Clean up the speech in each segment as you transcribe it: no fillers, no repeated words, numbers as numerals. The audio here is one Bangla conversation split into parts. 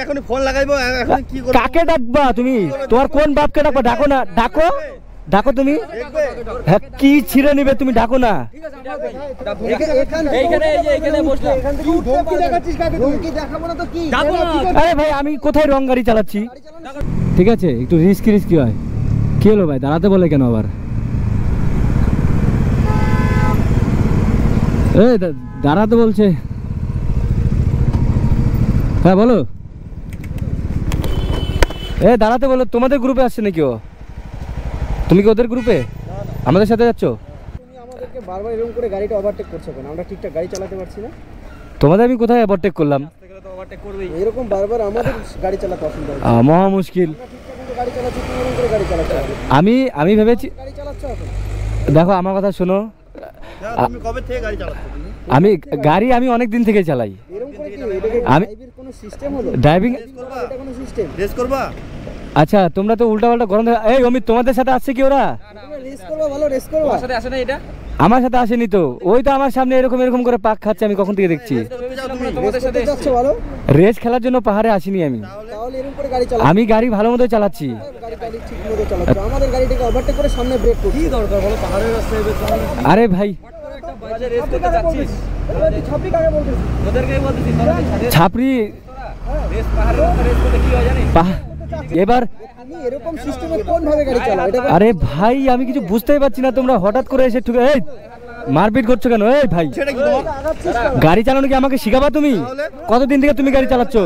এখনই ফোন লাগাইবো। এখন কি করব? কাকে ডাকবা তুমি? তোমার কোন বাপকে ডাকবা? ডাকো না, ডাকো ডাকো তুমি। হ্যাঁ, কি ছিঁড়ে নিবে তুমি? ডাকো না। আরে ভাই, আমি কোথায় রং গাড়ি চালাচ্ছি? ঠিক আছে, একটু রিস্কি হয়। কি হলো ভাই, দাঁড়াতে বলে কেন আবার? এই দাঁড়াতে বলছে। হ্যাঁ বলো। দাঁড়াতে বলো। তোমাদের গ্রুপে আসছে নাকি ও? তুমি কি ওদের গ্রুপে আমাদের সাথে যাচ্ছ? তুমি আমাদেরকে বারবার এরকম করে গাড়িটা ওভারটেক করছো কেন? আমরা ঠিকঠাক গাড়ি চালাতে পারছি না। তোমাদের আমি কোথায় ওভারটেক করলাম? এরকম বারবার আমাদের গাড়ি চালাতে অসুবিধা হচ্ছে। মহা মুশকিল। গাড়ি চালাচ্ছি, তুমি এরকম করে গাড়ি চালাচ্ছ। আমি ভেবেছি। গাড়ি চালাচ্ছ এখন? দেখো আমার কথা শোনো। তুমি কবে থেকে গাড়ি চালাচ্ছ? আমি অনেক দিন থেকে চালাই। এরকম করে কি এটাকে ড্রাইভিং কোনো সিস্টেম হলো? ড্রাইভিং এটা কোনো সিস্টেম? রেস করবা? আচ্ছা, তোমরা তো উল্টাপাল্টা গরম। এই অমিত, তোমাদের সাথে আসছে কি ওরা? রেস করবা, ভালো রেস করবা। আমার সাথে আসে না এটা? আমার সাথে আসেনি তো। ওই তো আমার সামনে এরকম করে পাক খাচ্ছে, আমি কখন থেকে দেখছি। তোমাদের সাথে যাচ্ছ ভালো? রেস খেলার জন্য পাহাড়ে আসিনি আমি। তাহলে এরকম করে গাড়ি চালাচ্ছ? আমি গাড়ি ভালো মতো চালাচ্ছি। গাড়ি ঠিক মতো চালাচ্ছ। আমাদের গাড়িটাকে ওভারটেক করে সামনে ব্রেক করছি। কি দরকার বলো পাহাড়ের রাস্তায়? আরে ভাই, রেস করতে যাচ্ছিস? ছাপড়ি কাকে বলছিস? ওদেরকেই বলছিস। ছাপড়ি রেস পাহাড়ের রাস্তায় রেস করতে কি হয় জানিস? এবার আমি এরকম সিস্টেমে কোন ভাবে গাড়ি চালাও? এটা আরে ভাই, আমি কিছু বুঝতেই পারছি না। তোমরা হঠাৎ করে এসে ঠুকে এই মারপিট করছো কেন? এই ভাই, গাড়ি চালানো কি আমাকে শিখাবা তুমি? কতদিন থেকে তুমি গাড়ি চালাচ্ছ?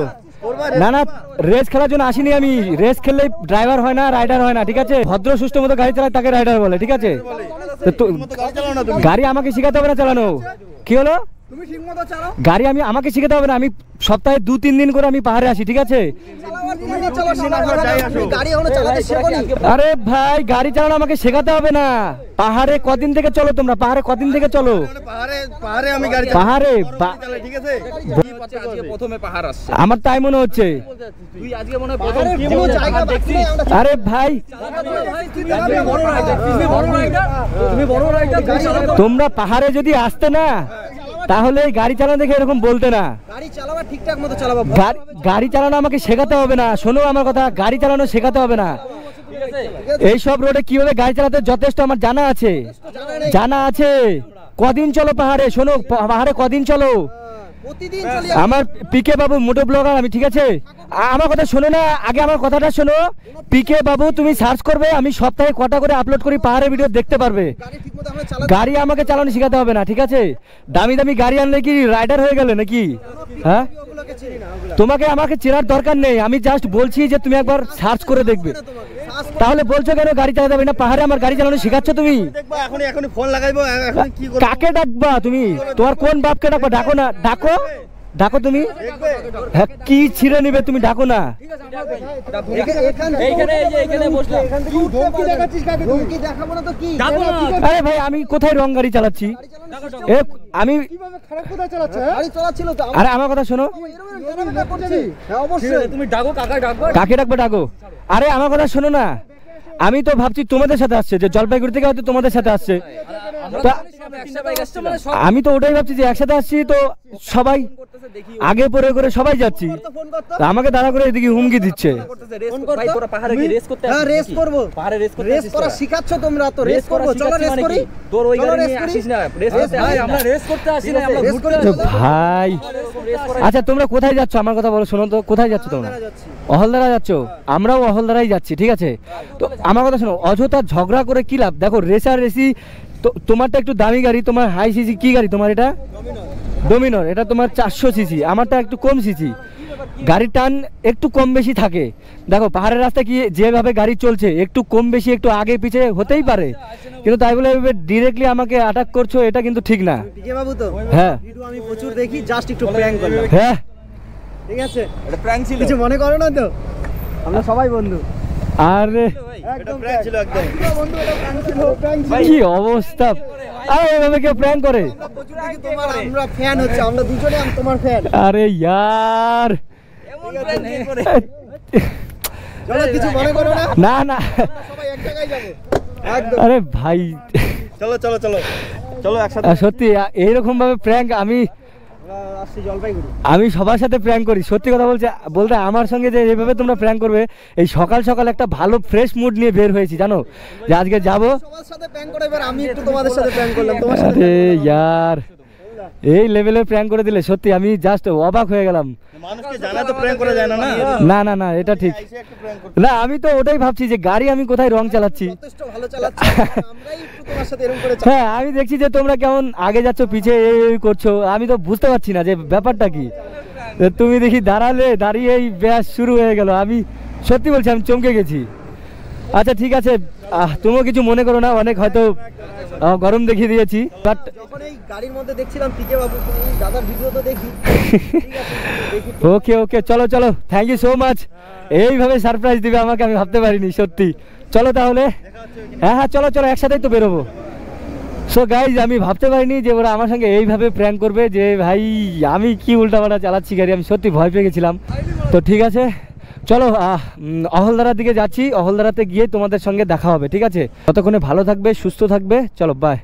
না না, রেস খেলার জন্য আসিনি আমি। রেস খেললে ড্রাইভার হয় না, রাইডার হয় না, ঠিক আছে? ভদ্র সুস্থ মতো গাড়ি চালায় তাকে রাইডার বলে, ঠিক আছে? গাড়ি আমাকে শিখাতে হবে না চালানো। কি হলো? তুমি ঠিকমতো চালাও। গাড়ি আমাকে শিখাতে হবে না। আমি সপ্তাহে 2-3 দিন করে আমি পাহাড়ে আসি, ঠিক আছে? আরে ভাই, গাড়ি চালানো আমাকে শেখাতে হবে না। পাহাড়ে কদিন থেকে চলো তোমরা? পাহাড়ে কদিন থেকে চলো? পাহাড়ে আমি গাড়ি পাহাড়ে ঠিক আছে? আজকে প্রথমে পাহাড় আসছে আমার তাই মনে হচ্ছে। তুই আজকে মনে হয় প্রথম কোনো জায়গা দেখছিস? আরে ভাই, তুমি বড় রাইডার। তোমরা পাহাড়ে যদি আসতে না, তাহলে গাড়ি চালানো দেখে এরকম বলতে না। গাড়ি চালাবা ঠিকঠাক মতো চালাবা। গাড়ি চালানো আমাকে শেখাতে হবে না। শোনো আমার কথা, গাড়ি চালানো শেখাতে হবে না। এইসব রোডে কিভাবে গাড়ি চালাতে যথেষ্ট আমার জানা আছে। কদিন চলো পাহাড়ে? শোনো, পাহাড়ে কদিন চলো? আমার পিকে বাবু মোটো ব্লগার আমি, ঠিক আছে? আমার কথা শোনো না, আগে আমার কথাটা শোনো। পিকে বাবু তুমি সার্চ করবে, আমি সপ্তাহে কটা করে আপলোড করি পাহাড়ের ভিডিও, দেখতে পারবে। গাড়ি আমাকে চালানো শেখাতে হবে না, ঠিক আছে? দামি দামি গাড়ি আনলে কি রাইডার হয়ে গেলে নাকি? হ্যাঁ, আমাকে চেনার দরকার নেই। আমি জাস্ট বলছি যে তুমি একবার সার্চ করে দেখবে। তাহলে বলছো কেন গাড়ি চালাতে হবে না? পাহাড়ে আমার গাড়ি চালানো শেখাচ্ছ তুমি? এখনই ফোন লাগাইবো। এখন কি করব? কাকে ডাকবা তুমি? তোমার কোন বাপকে ডাকবা? ডাকো না, ডাকো তুমি। হ্যাঁ, কি ছিঁড়ে নিবে তুমি? ডাকো না। আরে ভাই, আমি কোথায় রং গাড়ি চালাচ্ছি? আরে আমার কথা শোনো। তুমি ডাকো, কাকে ডাকবে? ডাকো। আরে আমার কথা শোনো না। আমি তো ভাবছি তোমাদের সাথে আসছে, যে জলপাইগুড়ি থেকে হয়তো তোমাদের সাথে আসছে। আমি তো ওটাই ভাবছি যে একসাথে আসছি, তো সবাই আগে পরে করে সবাই যাচ্ছি। আমাকে দাঁড়া করে এদিকে হুমকি দিচ্ছে। ভাই আচ্ছা, তোমরা কোথায় যাচ্ছ আমার কথা বলো। শোনো তো, কোথায় যাচ্ছ তোমরা? অহলদারা যাচ্ছ? আমরাও অহলদারাই যাচ্ছি, ঠিক আছে? তো আমার কথা শোনো, অযথা ঝগড়া করে কি লাভ? দেখো, রেসি তোমারটা একটু দামি গাড়ি, তোমার হাই সিসি। কি গাড়ি তোমার এটা? ডোমিনর। এটা তোমার 400 সিসি, আমারটা একটু কম সিসি। গাড়ির টান একটু কম বেশি থাকে। দেখো, পাহাড়ের রাস্তা কি যেভাবে গাড়ি চলছে, একটু কম বেশি একটু আগে পিছে হতেই পারে, কিন্তু তাই বলে ডিরেক্টলি আমাকে অ্যাটাক করছো, এটা কিন্তু ঠিক না। হ্যাঁ, আমি প্রচুর দেখি, জাস্ট একটু প্র্যাঙ্ক করলাম। হ্যাঁ, ঠিক আছে? এটা প্র্যাঙ্ক ছিল, কিছু মনে করো না তো? আমরা সবাই বন্ধু। আরে একদম প্র্যাঙ্ক ছিল, একদম বন্ধু। এটা প্র্যাঙ্ক ছিল। কি অবস্থা! আরে এভাবে কেউ প্র্যাঙ্ক করে? আমরা ফ্যান হচ্ছে, আমরা দুজনে তোমার ফ্যান। আরে ইয়ার, কিছু মনে করো না। না না, সবাই এক জায়গায় যাবো একদম। আরে ভাই, চলো একসাথে। সত্যি এইরকম ভাবে প্র্যাঙ্ক আমি আসছি জলপাইগুড়ি। আমি সবার সাথে প্র্যাঙ্ক করি, সত্যি কথা বলতে আমার সঙ্গে যে এইভাবে তোমরা প্র্যাঙ্ক করবে, এই সকাল সকাল একটা ভালো ফ্রেশ মুড নিয়ে বের হয়েছি জানো, যে আজকে যাবো। সবার সাথে প্র্যাঙ্ক করে, এবার আমি একটু তোমাদের সাথে প্র্যাঙ্ক করলাম, তোমার সাথে। আরে ইয়ার, এই লেভেলের প্র্যাঙ্ক করে দিলে সত্যি আমি জাস্ট অবাক হয়ে গেলাম। মানুষকে জানা তো প্র্যাঙ্ক করা যায় না না। না না না, এটা ঠিক না, আমি তো ওটাই ভাবছি যে গাড়ি আমি কোথায় রং চালাচ্ছি। যথেষ্ট ভালো চালাচ্ছি, আমরাই একটু তোমার সাথে এরকম করে হ্যাঁ, আমি দেখছি যে তোমরা কেমন আগে যাচ্ছ পিছে এই করছো, আমি তো বুঝতে পারছি না যে ব্যাপারটা কি। তুমি দেখি দাঁড়িয়ে এই ব্যাস শুরু হয়ে গেল, আমি সত্যি বলছি আমি চমকে গেছি। আচ্ছা ঠিক আছে, তুমিও কিছু মনে করো না, অনেক হয়তো গরম দেখিয়ে দিয়েছি, বাট যখন এই গাড়ির মধ্যে দেখছিলাম পিকে বাবু, এই দাদার ভিডিও তো দেখি। ঠিক আছে, দেখি। ওকে ওকে, চলো চলো, থ্যাংক ইউ সো মাচ। এইভাবে সারপ্রাইজ দিবে আমাকে আমি ভাবতে পারিনি সত্যি। চলো তাহলে, হ্যাঁ হ্যাঁ চলো চলো, একসাথেই তো বেরোবো। সো গাইজ, আমি ভাবতে পারিনি যে ওরা আমার সঙ্গে এইভাবে প্র্যাঙ্ক করবে, যে ভাই আমি কি উল্টাপাল্টা চালাচ্ছি গাড়ি, আমি সত্যি ভয় পেয়ে গেছিলাম। তো ঠিক আছে, চলো অহলদারার দিকে যাচ্ছি, অহলদারাতে গিয়ে তোমাদের সঙ্গে দেখা হবে, ঠিক আছে? ততক্ষণে ভালো থাকবে, সুস্থ থাকবে, চলো বাই।